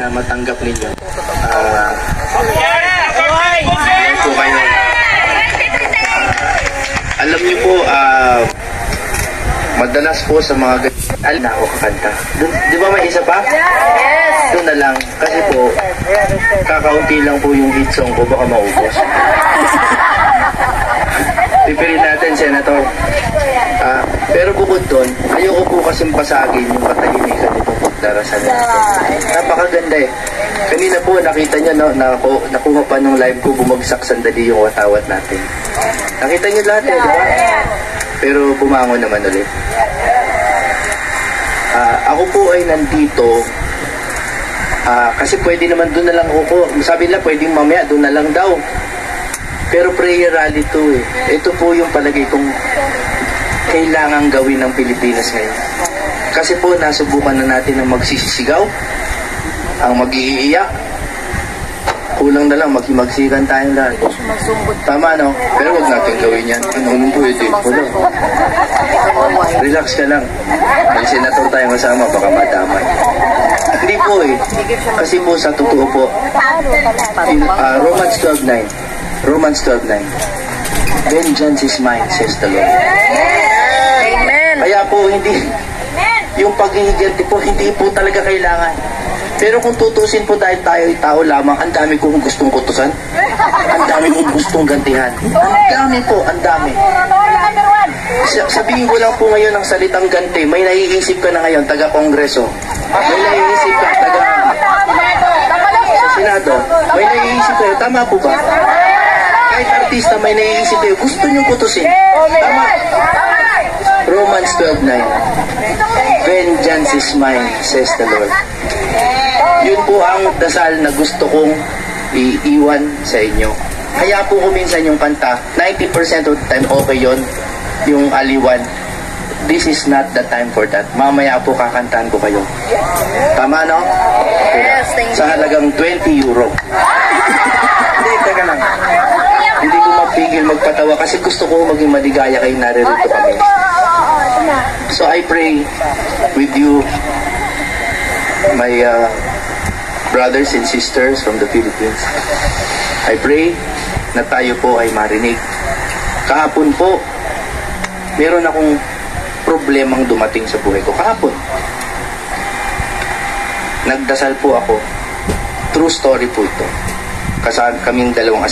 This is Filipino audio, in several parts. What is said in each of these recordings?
matanggap ninyo. Po kayo. Alam niyo po, madalas po sa mga na ako kakanta. Di ba may isa pa? Yes! Doon na lang. Kasi po, kakaunti lang po yung hit song ko, baka maubos. Pipiliin natin, Senator. Pero bukod doon, ayoko po kasing pasagin yung katahimikan nitong pagdarasan natin. Napakaganda eh. Kanina po, nakita nyo, no, nakuha pa nung live ko, bumagsak sandali yung watawat natin. Nakita nyo lahat eh, di ba? Pero bumangon naman ulit. Ako po ay nandito kasi pwede naman doon na lang ako. Sabi nila pwedeng mamaya doon na lang daw. Pero prayer rally to eh. Ito po yung palagay kong kailangang gawin ng Pilipinas ngayon. Kasi po nasubukan na natin ang magsisigaw, ang mag-iiyak. Kulang na lang, magsimagsikan tayong lahat. Tama, no? Pero huwag natin gawin yan. Ano pwede? Wala. Relax ka lang. May senator tayong kasama, baka madamay. Hindi po eh. Kasi po sa totoo po, Romans 12:9. Romans 12:9. Vengeance is mine, says the Lord. Amen. Kaya po, hindi, yung paghihiganti po, hindi po talaga kailangan. Pero kung tutusin po dahil tayo ay tao lamang, ang dami kong gustong kutusan. Ang dami kong gustong gantihan. Ang dami po, ang dami. Sabihin ko lang po ngayon ng salitang ganti, may naiisip ka na ngayon, taga-kongreso. May naiisip ka, sa Senado. May naiisip kayo, tama po ba? Kahit artista, may naiisip kayo, gusto niyong kutusin. Tama. Romans 12:9. Vengeance is mine, says the Lord. Yun po ang dasal na gusto kong iiwan sa inyo. Kaya po kung minsan yung kanta, 90% of the time okay yun, yung aliwan. This is not the time for that. Mamaya po kakantahan ko kayo. Tama, no? Yes, thank you. Sa halagang 20 euro. Hindi, teka lang. Hindi ko mapigil magpatawa kasi gusto ko maging maligaya kayo naririto kami. So I pray with you, my brothers and sisters from the Philippines. I pray na tayo po ay marinig. Kahapon po, meron akong problemang dumating sa buhay ko. Kahapon. Nagdasal po ako. True story po ito. Kasama kaming dalawang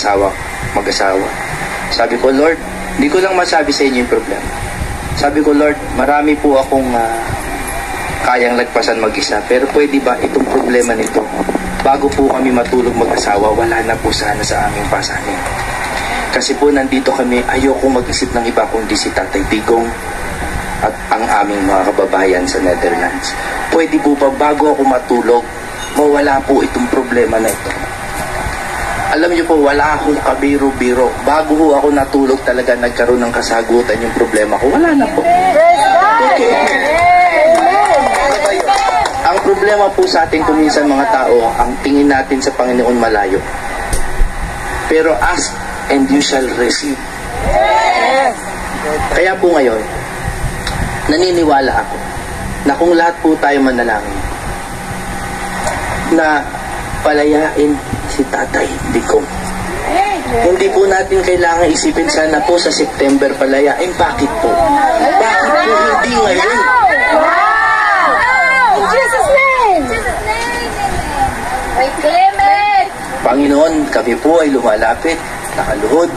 mag-asawa. Sabi ko, Lord, hindi ko lang masabi sa inyo yung problema. Sabi ko, Lord, marami po akong kayang lagpasan mag-isa. Pero pwede ba itong problema nito, bago po kami matulog mag-asawa, wala na po sana sa aming pasanin. Kasi po nandito kami, ayoko mag-isip ng iba kundi si Tatay Digong at ang aming mga kababayan sa Netherlands. Pwede po ba bago ako matulog, mawala po itong problema na ito. Alam niyo po, wala akong kabiro-biro. Bago ho ako natulog talaga nagkaroon ng kasagutan yung problema ko. Wala na po. Ang problema po sa ating kuminsan mga tao, ang tingin natin sa Panginoon malayo. Pero ask and you shall receive. Kaya po ngayon, naniniwala ako na kung lahat po tayo manalangin, na palayain si Tatay Digong. Hindi po natin kailangan isipin sana po sa September palayain. Bakit po? Bakit po hindi ngayon? Panginoon, kami po ay lumalapit, nakaluhod.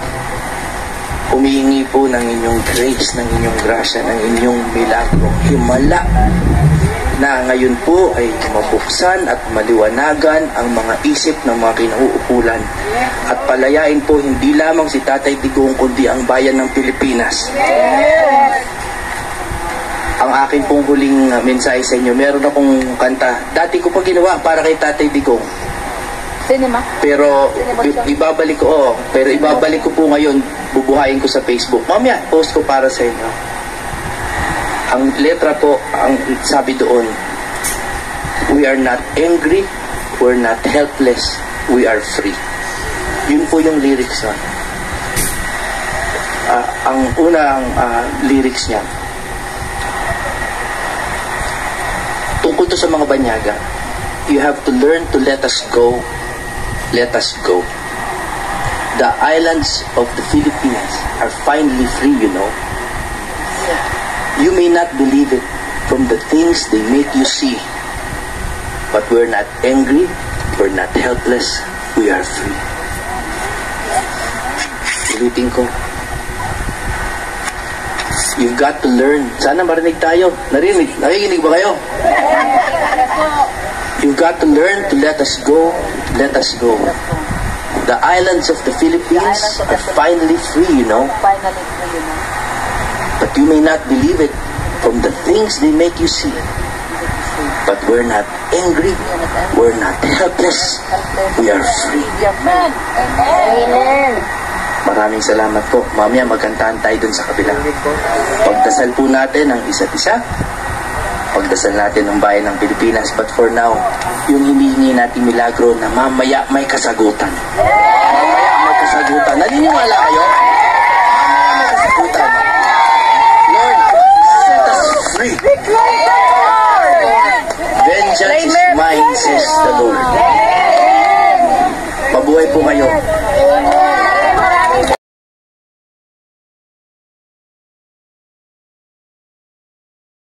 Humihingi po ng inyong grace, ng inyong grasya, ng inyong milagro. Himala na ngayon po ay mabuksan at maliwanagan ang mga isip ng mga kinauukulan. At palayain po hindi lamang si Tatay Digong kundi ang bayan ng Pilipinas. Ang akin pong huling mensahe sa inyo, meron akong kanta. Dati ko pa ginawa para kay Tatay Digong. Cinema? Pero ibabalik ko, pero ibabalik ko po ngayon, bubuhayin ko sa Facebook. Mamaya, post ko para sa inyo. Ang letra po, ang sabi doon, we are not angry, we're not helpless, we are free. Yun po yung lyrics nun. Ang unang lyrics niya, tungkol to sa mga banyaga. you have to learn to let us go. Let us go. The islands of the Philippines are finally free, you know. You may not believe it from the things they make you see. But we're not angry, we're not helpless, we are free. Ulitin ko. You've got to learn. Sana marinig tayo. Nakikinig ba kayo? You've got to learn to let us go. Let us go. The islands of the Philippines are finally free, you know. Finally free, you know. But you may not believe it from the things they make you see. But we're not angry. We're not helpless. We are free. Amen. Amen. Maraming salamat po. Mamaya magkantahan tayo dun sa kabila. Pagdasal po natin ang isa't isa. Pagdasal natin ang bayan ng Pilipinas. But for now, yung hinihingi natin milagro na mamaya may kasagutan. Mamaya may kasagutan. Naniniwala kayo? Mamaya may kasagutan. Lord, set us free. Vengeance is mine, says the Lord. Mabuhay po kayo.